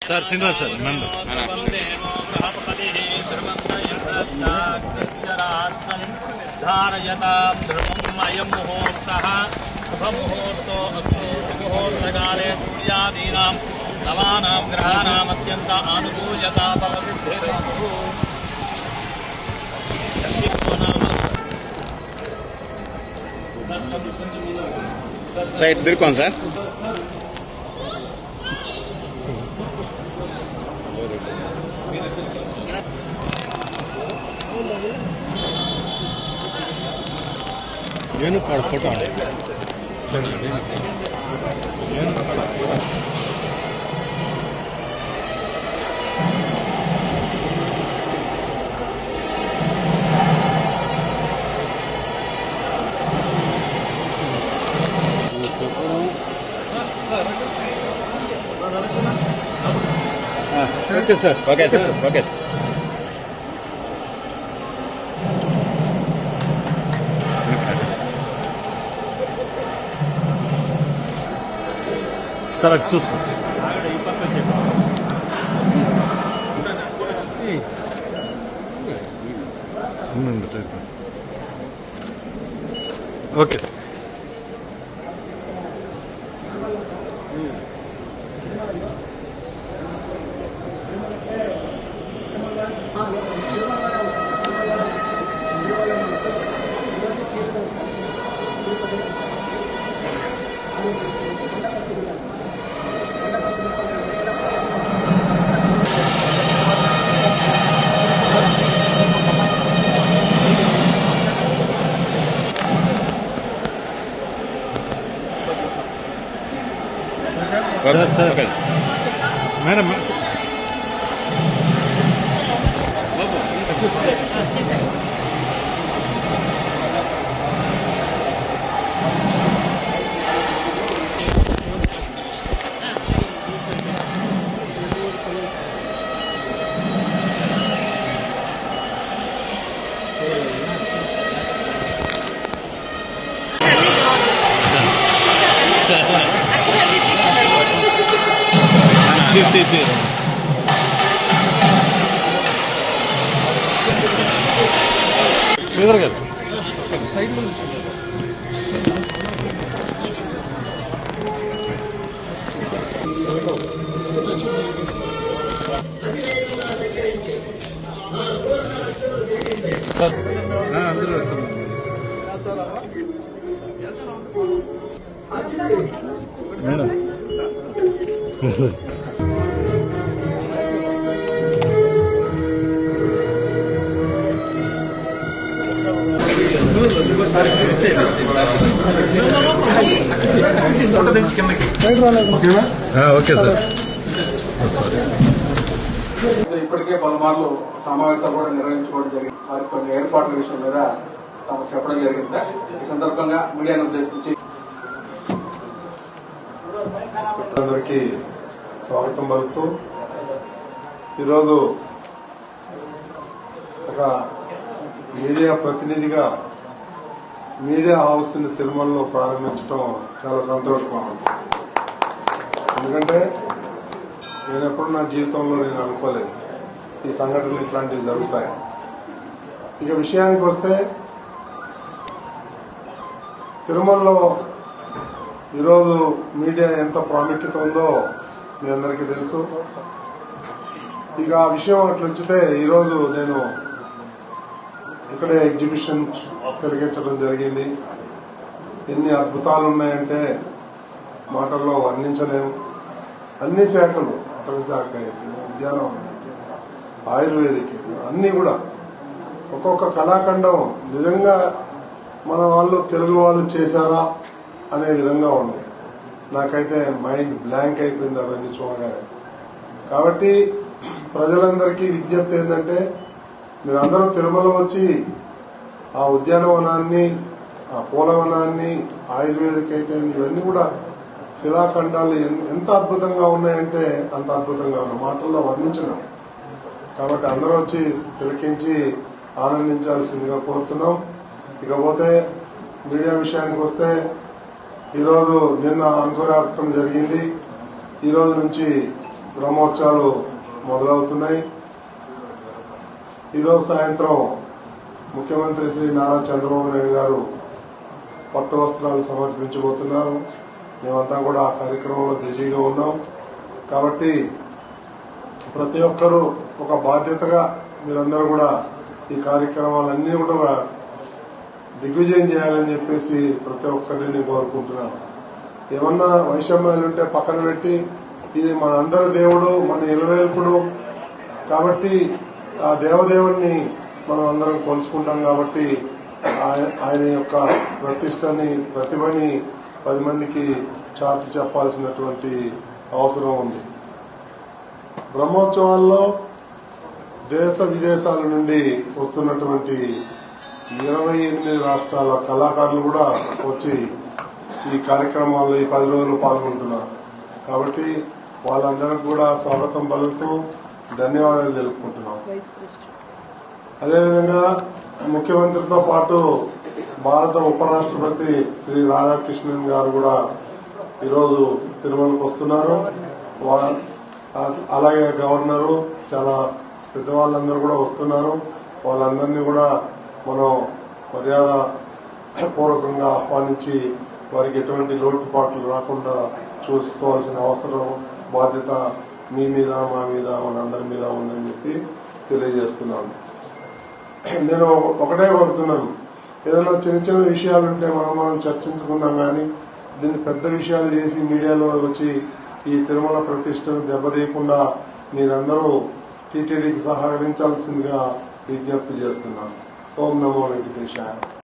Sir Srinivas sir member ధారయతాం ధృవం అయం ముహూర్తః శుభముహూర్తో అస్తు ముహూర్తకాలే సూర్యాదీనాం నవానాం గ్రహాణాం అత్యంత ఆనుకూల్యత భవతిర్భవతు. సైడ్ తిరుకోండి సార్. నేను photo okay sir. Okay sir. Okay sir. Sir అటు చూస్తాం. Okay sir. Sir madam Sridhar గారు సైడ్ సార్ అందరూ వస్తాం మేడం. Okay sir. ఇప్పటికే పలుమార్లు సమావేశాలు కూడా నిర్వహించుకోవడం జరిగింది. వారి కొన్ని ఏర్పాట్ల విషయం మీద తాము చెప్పడం జరిగింది సార్. ఈ సందర్భంగా మీడియాను ఉద్దేశించి అందరికీ స్వాగతం పలుకుతూ ఈరోజు ఒక మీడియా ప్రతినిధిగా మీడియా హౌస్ ని తిరుమలలో ప్రారంభించడం చాలా సంతోషంగా ఉంది. ఎందుకంటే నేను ఎప్పుడు నా జీవితంలో నేను అనుకోలేదు ఈ సంఘటనలు ఇట్లాంటివి జరుగుతాయి. ఇక విషయానికి వస్తే తిరుమలలో ఈరోజు మీడియా ఎంత ప్రాముఖ్యత ఉందో మీ అందరికీ తెలుసు. ఇక ఆ విషయం అట్లుంచితే ఈరోజు నేను ఇక్కడే ఎగ్జిబిషన్ తిరిగించడం జరిగింది. ఎన్ని అద్భుతాలు ఉన్నాయంటే మాటల్లో వర్ణించలేము. అన్ని శాఖలు, అటవీ శాఖ అయితే, ఉద్యానవనం అయితే, ఆయుర్వేదిక్ అన్ని కూడా ఒక్కొక్క కళాఖండం నిజంగా మన వాళ్ళు తెలుగు వాళ్ళు చేశారా అనే విధంగా ఉంది. నాకైతే మైండ్ బ్లాంక్ అయిపోయింది అవన్నీ చూడగానే. కాబట్టి ప్రజలందరికీ విజ్ఞప్తి ఏంటంటే మీరందరూ తిరుమల వచ్చి ఆ ఉద్యానవనాన్ని, ఆ పూలవనాన్ని, ఆయుర్వేదిక్ అయితే ఇవన్నీ కూడా శిలాఖండాలు ఎంత అద్భుతంగా ఉన్నాయంటే అంత అద్భుతంగా ఉన్నాయి, మాటల్లో వర్ణించలేం. కాబట్టి అందరూ వచ్చి తిలకించి ఆనందించాల్సిందిగా కోరుతున్నాం. ఇకపోతే మీడియా విషయానికి వస్తే ఈరోజు నిన్న అంకురార్పణ జరిగింది. ఈ రోజు నుంచి బ్రహ్మోత్సవాలు మొదలవుతున్నాయి. ఈరోజు సాయంత్రం ముఖ్యమంత్రి శ్రీ నారా చంద్రబాబు నాయుడు గారు పట్టు వస్త్రాలు సమర్పించబోతున్నారు. మేమంతా కూడా ఆ కార్యక్రమంలో బిజీగా ఉన్నాం. కాబట్టి ప్రతి ఒక్కరూ ఒక బాధ్యతగా మీరందరూ కూడా ఈ కార్యక్రమాలన్నీ కూడా దిగ్విజయం చేయాలని చెప్పేసి ప్రతి ఒక్కరిని నేను కోరుకుంటున్నాను. ఏమన్నా వైషమ్యాలుంటే పక్కన పెట్టి ఇది మన అందరి దేవుడు, మన ఇలవేల్పుడు కాబట్టి ఆ దేవదేవుణ్ణి మనం అందరం కొలుసుకుంటాం. కాబట్టి ఆయన యొక్క ప్రతిష్టని, ప్రతిభని 10 మందికి చాటి చెప్పాల్సినటువంటి అవసరం ఉంది. బ్రహ్మోత్సవాల్లో దేశ విదేశాల నుండి వస్తున్నటువంటి 28 రాష్ట్రాల కళాకారులు కూడా వచ్చి ఈ కార్యక్రమాల్లో ఈ 10 రోజులు పాల్గొంటున్నారు. కాబట్టి వాళ్ళందరికీ కూడా స్వాగతం పలుకుతూ ధన్యవాదాలు తెలుపుకుంటున్నాం. అదేవిధంగా ముఖ్యమంత్రితో పాటు భారత ఉపరాష్ట్రపతి శ్రీ రాధాకృష్ణన్ గారు కూడా ఈరోజు తిరుమలకు వస్తున్నారు. అలాగే గవర్నరు, చాలా పెద్దవాళ్ళందరూ కూడా వస్తున్నారు. వాళ్ళందరినీ కూడా మనం మర్యాద పూర్వకంగా ఆహ్వానించి వారికి ఎటువంటి లోటుపాట్లు రాకుండా చూసుకోవాల్సిన అవసరం, బాధ్యత మీ మీద, మా మీద, మనందరి మీద ఉందని చెప్పి తెలియజేస్తున్నాను. నేను ఒకటే కోరుతున్నాను, ఏదైనా చిన్న చిన్న విషయాలుంటే మనం చర్చించుకుందాం. కానీ దీన్ని పెద్ద విషయాలు చేసి మీడియాలో వచ్చి ఈ తిరుమల ప్రతిష్టను దెబ్బతీయకుండా మీరందరూ టీటీడీకి సహకరించాల్సిందిగా విజ్ఞప్తి చేస్తున్నాను. ఓం నమో వెంకటేశాయ.